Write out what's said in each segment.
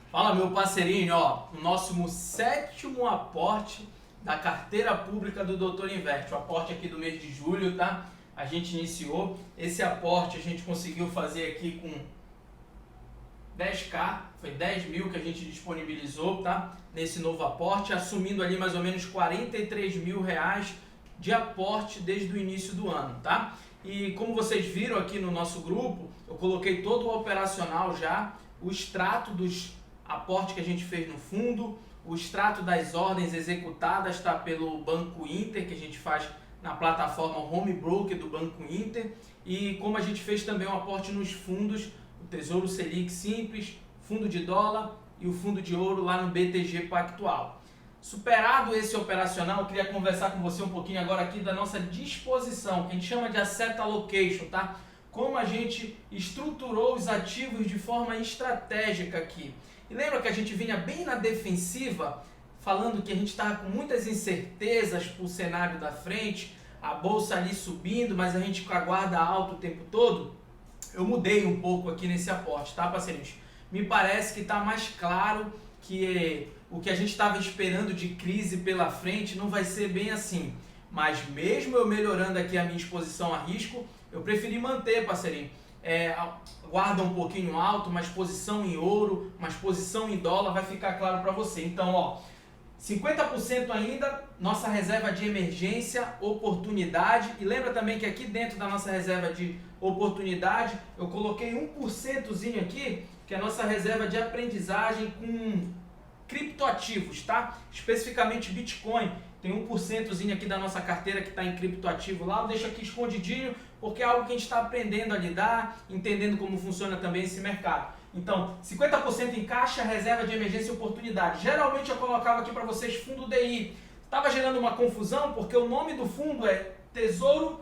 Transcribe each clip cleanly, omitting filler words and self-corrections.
Fala, meu parceirinho, ó, o nosso sétimo aporte da carteira pública do Doutor Investe, o aporte aqui do mês de julho, tá? A gente iniciou esse aporte, a gente conseguiu fazer aqui com 10k, foi 10 mil que a gente disponibilizou, tá? Nesse novo aporte, assumindo ali mais ou menos 43 mil reais de aporte desde o início do ano, tá? E como vocês viram aqui no nosso grupo, eu coloquei todo o operacional já, o extrato dos aportes que a gente fez no fundo, o extrato das ordens executadas, tá, pelo Banco Inter, que a gente faz na plataforma Home Broker do Banco Inter, e como a gente fez também um aporte nos fundos, o Tesouro Selic Simples, fundo de dólar e o fundo de ouro lá no BTG Pactual. Superado esse operacional, eu queria conversar com você um pouquinho agora aqui da nossa disposição, que a gente chama de Asset Allocation, tá? Como a gente estruturou os ativos de forma estratégica aqui. E lembra que a gente vinha bem na defensiva, falando que a gente estava com muitas incertezas para o cenário da frente, a bolsa ali subindo, mas a gente com a guarda alta o tempo todo? Eu mudei um pouco aqui nesse aporte, tá, parceiros? Me parece que está mais claro que o que a gente estava esperando de crise pela frente não vai ser bem assim. Mas mesmo eu melhorando aqui a minha exposição a risco, eu preferi manter, parceirinho, guarda um pouquinho alto, uma exposição em ouro, uma exposição em dólar, vai ficar claro para você. Então, ó, 50% ainda, nossa reserva de emergência, oportunidade. E lembra também que aqui dentro da nossa reserva de oportunidade, eu coloquei 1%zinho aqui, que é a nossa reserva de aprendizagem com criptoativos, tá? Especificamente Bitcoin. Tem 1%zinho aqui da nossa carteira que está em criptoativo lá. Eu deixo aqui escondidinho, porque é algo que a gente está aprendendo a lidar, entendendo como funciona também esse mercado. Então, 50% em caixa, reserva de emergência e oportunidade. Geralmente eu colocava aqui para vocês fundo DI. Estava gerando uma confusão, porque o nome do fundo é Tesouro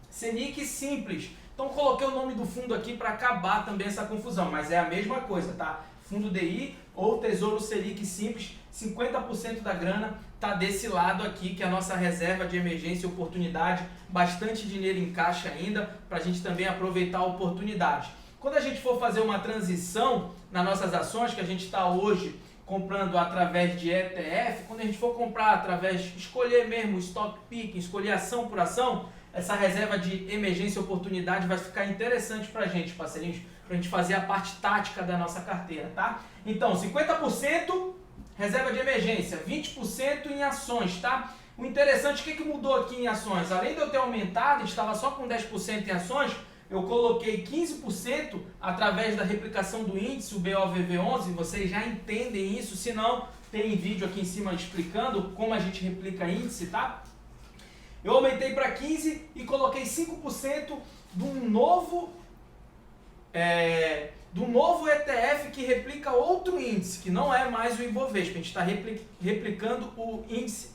Selic Simples. Então coloquei o nome do fundo aqui para acabar também essa confusão, mas é a mesma coisa, tá? Fundo DI ou Tesouro Selic Simples, 50% da grana está desse lado aqui, que é a nossa reserva de emergência e oportunidade, bastante dinheiro em caixa ainda, para a gente também aproveitar a oportunidade. Quando a gente for fazer uma transição nas nossas ações, que a gente está hoje comprando através de ETF, quando a gente for comprar através, escolher mesmo stock picking, escolher ação por ação, essa reserva de emergência e oportunidade vai ficar interessante para a gente, parceirinhos, para a gente fazer a parte tática da nossa carteira, tá? Então, 50% reserva de emergência, 20% em ações, tá? O interessante, o que mudou aqui em ações? Além de eu ter aumentado, estava só com 10% em ações, eu coloquei 15% através da replicação do índice, o BOVV11, vocês já entendem isso, se não, tem vídeo aqui em cima explicando como a gente replica índice, tá? Eu aumentei para 15% e coloquei 5% de um novo ETF que replica outro índice, que não é mais o Ibovespa. A gente está replicando o índice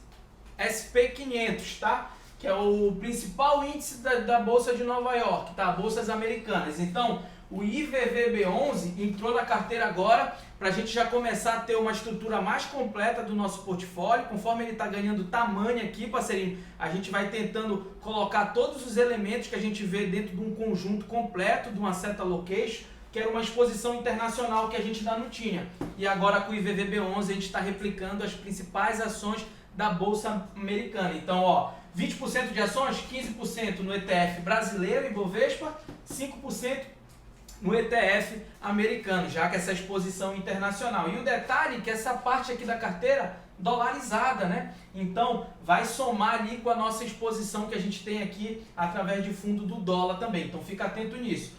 SP500, tá? Que é o principal índice da Bolsa de Nova York, tá? Bolsas americanas. Então, o IVVB11 entrou na carteira agora para a gente já começar a ter uma estrutura mais completa do nosso portfólio. Conforme ele está ganhando tamanho aqui, parceirinho, a gente vai tentando colocar todos os elementos que a gente vê dentro de um conjunto completo, de uma Asset Allocation, que era uma exposição internacional que a gente ainda não tinha. E agora com o IVVB11 a gente está replicando as principais ações da Bolsa Americana. Então, ó, 20% de ações, 15% no ETF brasileiro, Ibovespa, 5% no ETF americano, já que essa exposição internacional. E o detalhe é que essa parte aqui da carteira dolarizada, né? Então vai somar ali com a nossa exposição que a gente tem aqui através de fundo do dólar também. Então fica atento nisso.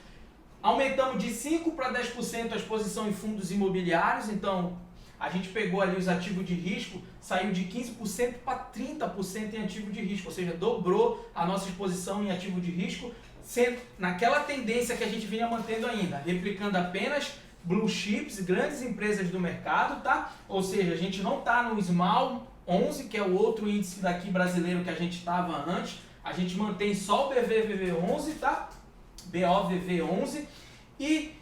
Aumentamos de 5% para 10% a exposição em fundos imobiliários. Então a gente pegou ali os ativos de risco, saiu de 15% para 30% em ativo de risco, ou seja, dobrou a nossa exposição em ativo de risco, sendo naquela tendência que a gente vinha mantendo ainda, replicando apenas blue chips, grandes empresas do mercado, tá? Ou seja, a gente não está no Small 11, que é o outro índice daqui brasileiro que a gente estava antes, a gente mantém só o BVVV11, tá? BOVV11 e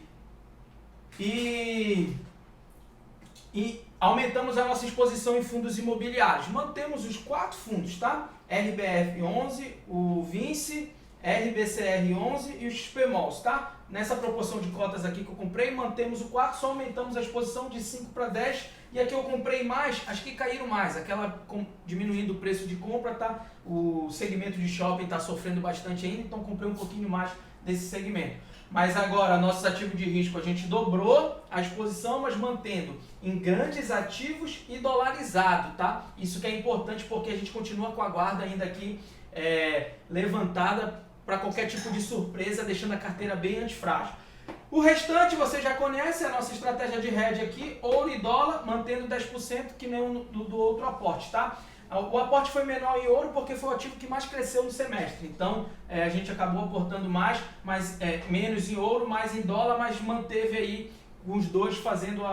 aumentamos a nossa exposição em fundos imobiliários. Mantemos os 4 fundos, tá? RBF11, o Vinci, RBCR11 e os XPMOLs, tá? Nessa proporção de cotas aqui que eu comprei, mantemos o 4, só aumentamos a exposição de 5 para 10. E aqui eu comprei mais, as que caíram mais, aquela diminuindo o preço de compra, tá? O segmento de shopping está sofrendo bastante ainda, então comprei um pouquinho mais desse segmento. Mas agora, nossos ativos de risco, a gente dobrou a exposição, mas mantendo em grandes ativos e dolarizado, tá? Isso que é importante porque a gente continua com a guarda ainda aqui levantada para qualquer tipo de surpresa, deixando a carteira bem antifrágil. O restante você já conhece, a nossa estratégia de hedge aqui, ouro e dólar, mantendo 10% que nem o do outro aporte, tá? O aporte foi menor em ouro porque foi o ativo que mais cresceu no semestre, então a gente acabou aportando mais, mas menos em ouro, mais em dólar, mas manteve aí os dois fazendo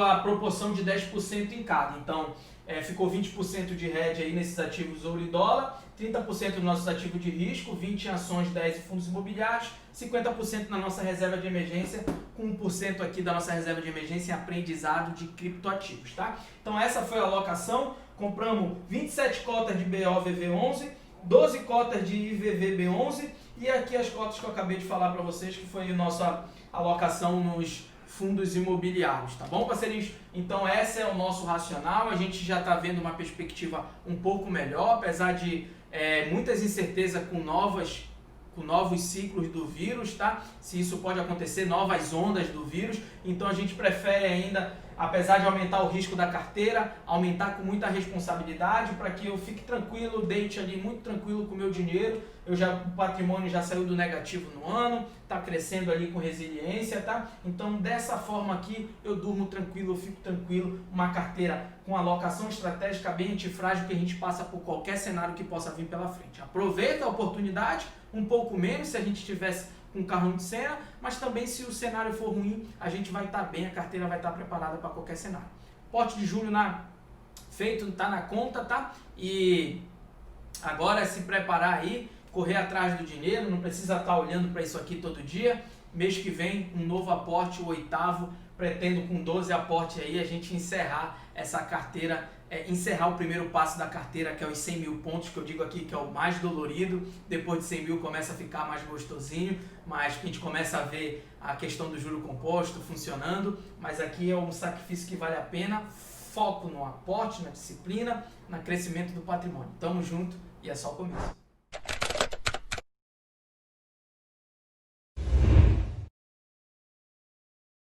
a proporção de 10% em cada. Então ficou 20% de hedge aí nesses ativos ouro e dólar, 30% dos nossos ativos de risco, 20% em ações, 10% em fundos imobiliários, 50% na nossa reserva de emergência, com 1% aqui da nossa reserva de emergência em aprendizado de criptoativos, tá? Então essa foi a alocação, compramos 27 cotas de BOVV11, 12 cotas de IVVB11 e aqui as cotas que eu acabei de falar para vocês, que foi a nossa alocação nos fundos imobiliários, tá bom, parceirinhos? Então esse é o nosso racional, a gente já está vendo uma perspectiva um pouco melhor, apesar de muitas incertezas com novos ciclos do vírus, tá? Se isso pode acontecer, novas ondas do vírus, então a gente prefere ainda, apesar de aumentar o risco da carteira, aumentar com muita responsabilidade para que eu fique tranquilo, deite ali muito tranquilo com o meu dinheiro. O patrimônio já saiu do negativo no ano, está crescendo ali com resiliência, tá? Então dessa forma aqui eu durmo tranquilo, eu fico tranquilo, uma carteira com alocação estratégica bem antifrágil que a gente passa por qualquer cenário que possa vir pela frente. Aproveita a oportunidade, um pouco menos se a gente tivesse com um carrão de cena, mas também se o cenário for ruim, a gente vai estar bem, a carteira vai estar preparada para qualquer cenário. Porte de julho feito, tá na conta, tá? E agora é se preparar aí, correr atrás do dinheiro, não precisa estar olhando para isso aqui todo dia. Mês que vem, um novo aporte, o 8º, pretendo com 12 aportes aí a gente encerrar essa carteira, encerrar o primeiro passo da carteira, que é os 100 mil pontos, que eu digo aqui que é o mais dolorido. Depois de 100 mil começa a ficar mais gostosinho, mas a gente começa a ver a questão do juro composto funcionando, mas aqui é um sacrifício que vale a pena, foco no aporte, na disciplina, no crescimento do patrimônio. Tamo junto e é só o começo.